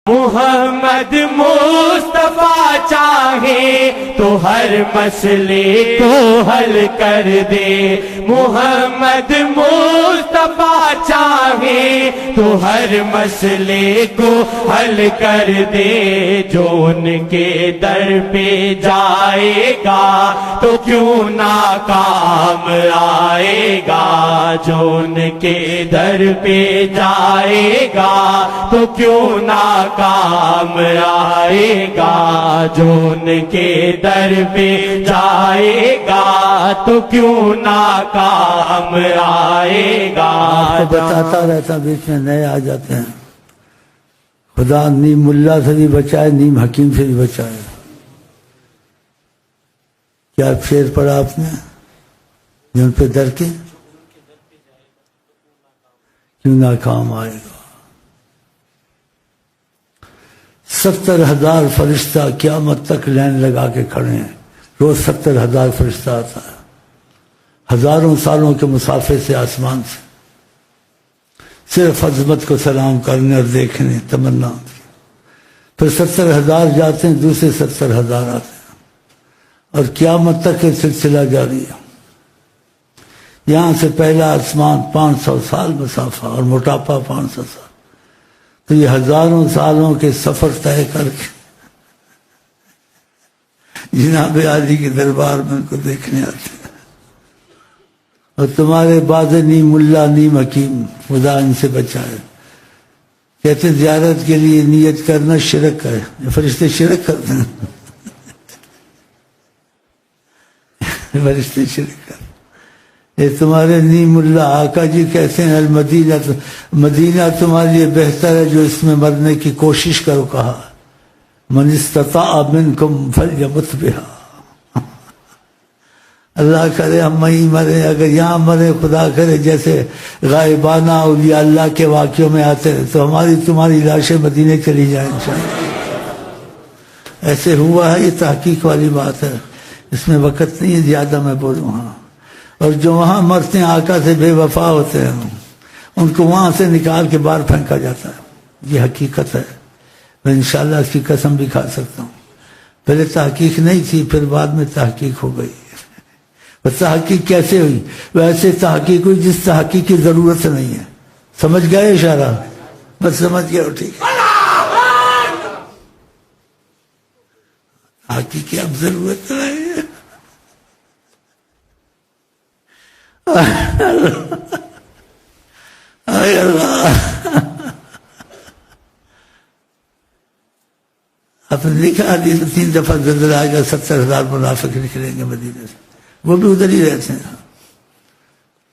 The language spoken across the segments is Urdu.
محمد مصطفیٰ چاہے تو ہر مسئلے کو حل کر دے، محمد مصطفیٰ چاہے تو ہر مسئلے کو حل کر دے، جو ان کے در پہ جائے گا تو کیوں ناکام آئے گا، جو ان کے در پہ جائے گا تو کیوں ناکام آئے گا، جو ان کے در پہ جائے گا تو کیوں ناکام آئے گا۔ بتاتا رہتا بیچ میں نئے آ جاتے ہیں، خدا نیم ملا سے بھی بچائے، نیم حکیم سے بھی بچائے۔ کیا شعر پڑھا آپ نے؟ جن پہ در کے کیوں ناکام آئے گا۔ 70,000 فرشتہ قیامت تک لائن لگا کے کھڑے ہیں، روز 70,000 فرشتہ آتا ہے، ہزاروں سالوں کے مسافر سے آسمان سے، صرف عظمت کو سلام کرنے اور دیکھنے تمنا۔ پھر 70,000 جاتے ہیں، دوسرے 70,000 آتے ہیں، اور قیامت تک یہ سلسلہ جاری ہے۔ یہاں سے پہلا آسمان 500 سال مسافہ اور موٹاپا 500 سال، تو یہ ہزاروں سالوں کے سفر طے کر کے جناب عالی کے دربار میں ان کو دیکھنے آتے ہیں، اور تمہارے بعد نیم ملا نیم حکیم، خدا ان سے بچائے۔ کہتے زیارت کے لیے نیت کرنا شرک ہے، یہ فرشتے شرک کرتے ہیں، فرشتے شرک کرتے ہیں۔ یہ تمہارے نیم اللہ آقا جی کہتے ہیں المدینہ، مدینہ تمہارے لیے بہتر ہے جو اس میں مرنے کی کوشش کرو، کہا من استطاع منکم فلیمت بہا۔ اللہ کرے ہم وہیں مرے، اگر یہاں مرے خدا کرے جیسے غائبانہ اولیاء اللہ کے واقعوں میں آتے ہیں، تو ہماری تمہاری لاشیں مدینے چلی جائیں انشاءاللہ۔ ایسے ہوا ہے، یہ تحقیق والی بات ہے، اس میں وقت نہیں ہے زیادہ میں بولوں۔ ہاں، اور جو وہاں مرتے ہیں آقا سے بے وفا ہوتے ہیں، ان کو وہاں سے نکال کے باہر پھینکا جاتا ہے، یہ حقیقت ہے۔ میں انشاءاللہ اس کی قسم بھی کھا سکتا ہوں، پہلے تحقیق نہیں تھی، پھر بعد میں تحقیق ہو گئی۔ تحقیق کیسے ہوئی؟ ویسے تحقیق ہوئی جس تحقیق کی ضرورت نہیں ہے۔ سمجھ گئے اشارہ؟ بس سمجھ گئے ہو، ٹھیک ہے۔ تحقیق کی اب ضرورت نہیں ہے۔ اے اللہ، آپ نے لکھا حدیث 3 دفعہ زلزلہ آئے گا، 70,000 منافق نکلیں گے مدینے سے، وہ بھی ادھر ہی رہتے ہیں،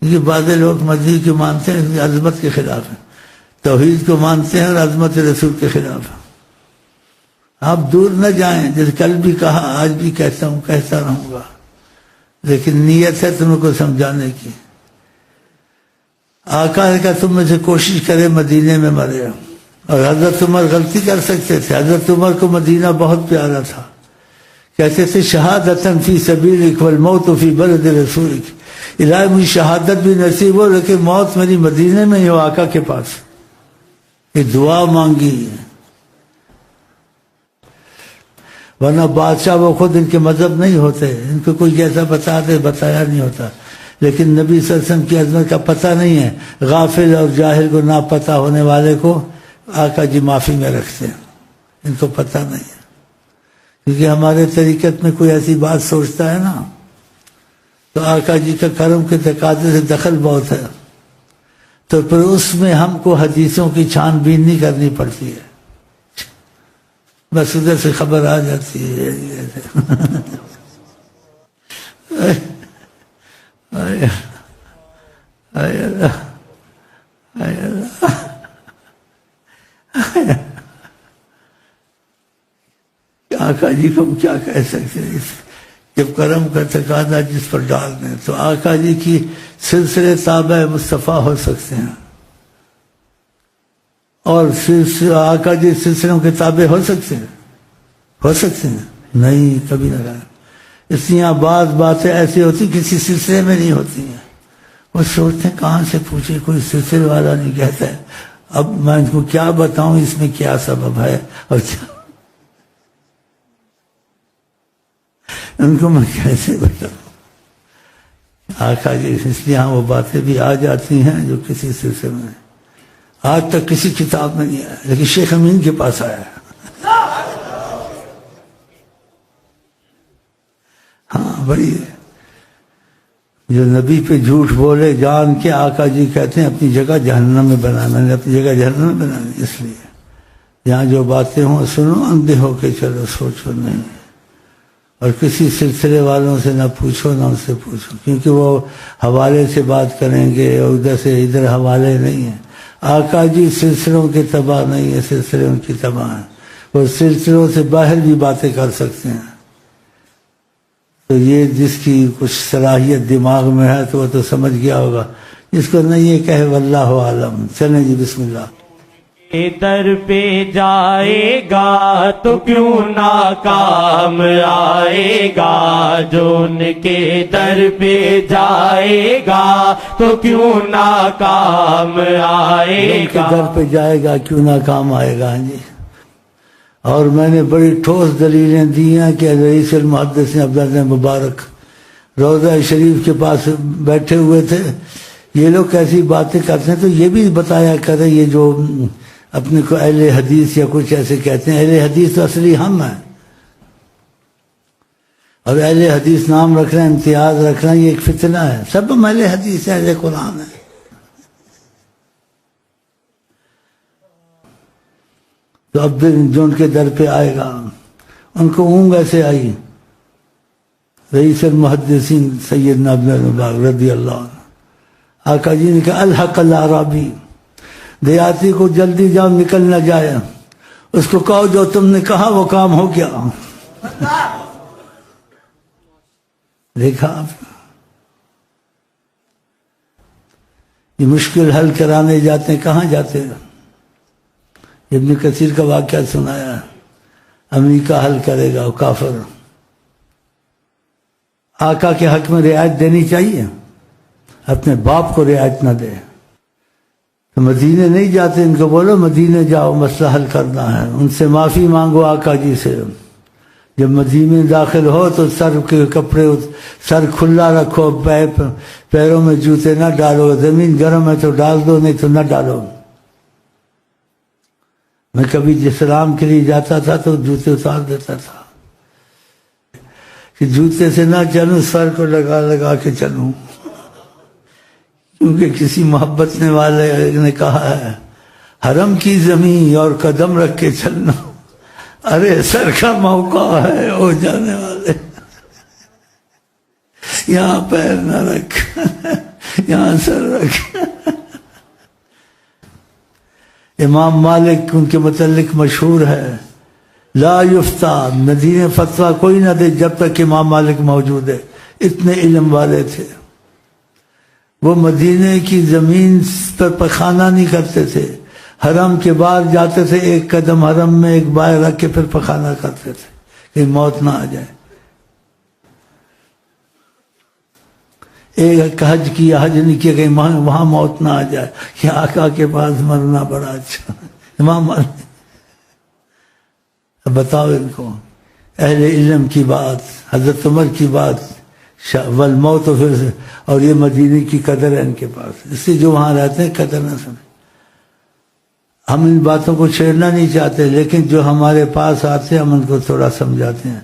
کیونکہ بعض لوگ مدینے کو مانتے ہیں، عظمت کے خلاف ہیں، توحید کو مانتے ہیں اور عظمت رسول کے خلاف ہیں۔ آپ دور نہ جائیں، جیسے کل بھی کہا، آج بھی کہتا ہوں، کہتا رہوں گا، لیکن نیت ہے تم کو سمجھانے کی۔ آقا کا تم میں سے کوشش کرے مدینے میں مرے، اور حضرت عمر غلطی کر سکتے تھے، حضرت عمر کو مدینہ بہت پیارا تھا، کہتے تھے شہادتاً فی سبیلک والموت فی بلد رسولک، الہی مجھے شہادت بھی نصیب ہو لیکن موت میری مدینے میں ہی ہو، آقا کے پاس۔ یہ دعا مانگی، ورنہ بادشاہ وہ خود ان کے مذہب نہیں ہوتے، ان کو کوئی جیسا بتا دے بتایا نہیں ہوتا، لیکن نبی صلی اللہ علیہ وسلم کی عظمت کا پتہ نہیں ہے، غافل اور جاہل کو نہ پتہ ہونے والے کو آقا جی معافی میں رکھتے ہیں، ان کو پتہ نہیں ہے، کیونکہ ہمارے طریقت میں کوئی ایسی بات سوچتا ہے نا تو آقا جی کا کرم کے تقاضے سے دخل بہت ہے، تو پھر اس میں ہم کو حدیثوں کی چھان بین نہیں کرنی پڑتی ہے، بس ادھر سے خبر آ جاتی ہے۔ آقا جی کو کیا کہہ سکتے ہیں، جب کرم کا تقاضا جس پر ڈال دیں تو آقا جی کی سلسلے تابع مصطفیٰ ہو سکتے ہیں، اور آقا جی سلسلوں کے تابع ہو سکتے ہیں نہیں، کبھی نہ رہا۔ اس لیے بعض باتیں ایسی ہوتی کسی سلسلے میں نہیں ہوتی ہیں، وہ سوچتے ہیں کہاں سے پوچھے، کوئی سلسلے والا نہیں کہتا ہے، اب میں ان کو کیا بتاؤں اس میں کیا سبب ہے اور کیا ان کو میں کیسے بتاؤں. آقا جی اس لیے ہاں وہ باتیں بھی آ جاتی ہیں جو کسی سلسلے میں آج تک کسی کتاب میں نہیں آیا، لیکن شیخ امین کے پاس آیا ہے. ہاں بڑی جو نبی پہ جھوٹ بولے جان کے، آقا جی کہتے ہیں اپنی جگہ جہنم میں بنا، میں نے اپنی جگہ جہنم میں بنانی. اس لیے یہاں جو باتیں ہوں سنو، اندھے ہو کے چلو، سوچو نہیں، اور کسی سلسلے والوں سے نہ پوچھو نہ ان سے پوچھو، کیونکہ وہ حوالے سے بات کریں گے اور ادھر سے ادھر حوالے نہیں ہیں. آقا جی سلسلوں کے تباہ نہیں ہے، سلسلے ان کی تباہ ہیں. وہ سلسلوں سے باہر بھی باتیں کر سکتے ہیں. تو یہ جس کی کچھ صلاحیت دماغ میں ہے تو وہ تو سمجھ گیا ہوگا، جس کو نہیں یہ کہے واللہ عالم. چلیں جی بسم اللہ. در پہ جائے گا تو کیوں ناکام آئے گا، جو ان کے در پہ جائے گا تو کیوں ناکام آئے گا. در پہ جائے گا کیوں ناکام آئے گا. جی اور میں نے بڑی ٹھوس دلیلیں دی ہیں کہ رئیس المحدثین عبداللہ مبارک روضہ شریف کے پاس بیٹھے ہوئے تھے. یہ لوگ کیسی باتیں کرتے ہیں تو یہ بھی بتایا کرے، یہ جو اپنے کو اہل حدیث یا کچھ ایسے کہتے ہیں، اہل حدیث تو اصلی ہم ہیں، اور اہل حدیث نام رکھنا، امتیاز رکھنا، یہ ایک فتنہ ہے. سب ہم اہل حدیث ہیں، اہل قرآن ہیں. تو اب جو ان کے در پہ آئے گا ان کو اونگ ایسے آئی. رئیس المحدثین سیدنا عبداللہ مبارک رضی اللہ عنہ، آقا جی نے کہا الحق الاعرابی، دیہاتی کو جلدی جاؤ نکل نہ جائے، اس کو کہو جو تم نے کہا وہ کام ہو گیا. دیکھا آپ، یہ مشکل حل کرانے جاتے ہیں، کہاں جاتے ہیں؟ ابن کثیر کا واقعہ سنایا ہے، امریکہ حل کرے گا وہ کافر. آقا کے حق میں رعایت دینی چاہیے، اپنے باپ کو رعایت نہ دے. تو مدینے نہیں جاتے، ان کو بولو مدینے جاؤ، مسئلہ حل کرنا ہے، ان سے معافی مانگو آقا جی سے. جب مدینے داخل ہو تو سر کے کپڑے سر کھلا رکھو، پیروں میں جوتے نہ ڈالو، زمین گرم ہے تو ڈال دو نہیں تو نہ ڈالو. میں کبھی جسلام کے لیے جاتا تھا تو جوتے اتار دیتا تھا کہ جوتے سے نہ چلوں، سر کو لگا لگا کے چلوں، کیونکہ کسی محبت نے والے نے کہا ہے حرم کی زمین اور قدم رکھ کے چلنا. ارے سر کا موقع ہے ہو جانے والے، یہاں پیر نہ رکھ، یہاں سر رکھ. امام مالک ان کے متعلق مشہور ہے، لا یفتا، مدینے فتویٰ کوئی نہ دے جب تک امام مالک موجود ہے. اتنے علم والے تھے. وہ مدینے کی زمین پر پخانہ نہیں کرتے تھے، حرم کے باہر جاتے تھے، ایک قدم حرم میں ایک باہر رکھ کے پھر پخانہ کرتے تھے کہ موت نہ آ جائے. ایک حج کیا، حج نہیں کیا کہ وہاں موت نہ آ جائے، کہ آقا کے پاس مرنا بڑا اچھا. امام بتاؤ ان کو اہل علم کی بات، حضرت عمر کی بات، والموت پھر سے، اور یہ مدینے کی قدر ہے ان کے پاس، اس سے جو وہاں رہتے ہیں قدر نہ سمجھ. ہم ان باتوں کو چھیڑنا نہیں چاہتے، لیکن جو ہمارے پاس آتے ہیں ہم ان کو تھوڑا سمجھاتے ہیں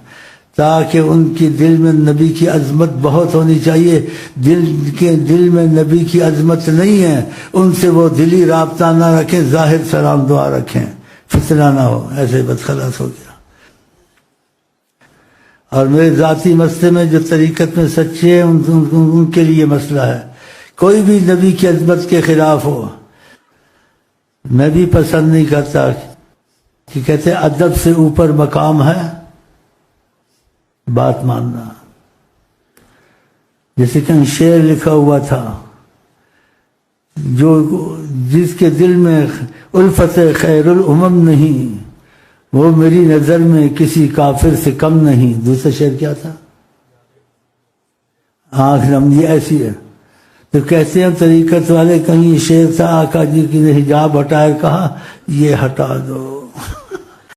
تاکہ ان کی دل میں نبی کی عظمت بہت ہونی چاہیے. دل میں نبی کی عظمت نہیں ہے، ان سے وہ دلی رابطہ نہ رکھیں، ظاہر سلام دعا رکھیں، فتنہ نہ ہو، ایسے بدخلاص ہو گیا. اور میرے ذاتی مسئلے میں جو طریقت میں سچے ہیں ان کے لیے مسئلہ ہے. کوئی بھی نبی کی عظمت کے خلاف ہو میں بھی پسند نہیں کرتا، کہ کہتے ادب سے اوپر مقام ہے بات ماننا. جیسے کہ شعر لکھا ہوا تھا، جس کے دل میں الفت خیر الامم نہیں، وہ میری نظر میں کسی کافر سے کم نہیں. دوسرا شعر کیا تھا؟ آنکھ نم، یہ ایسی ہے. تو کہتے ہیں طریقت والے کہیں شیر تھا، آقا جی کی نے حجاب ہٹائے کہا یہ ہٹا دو.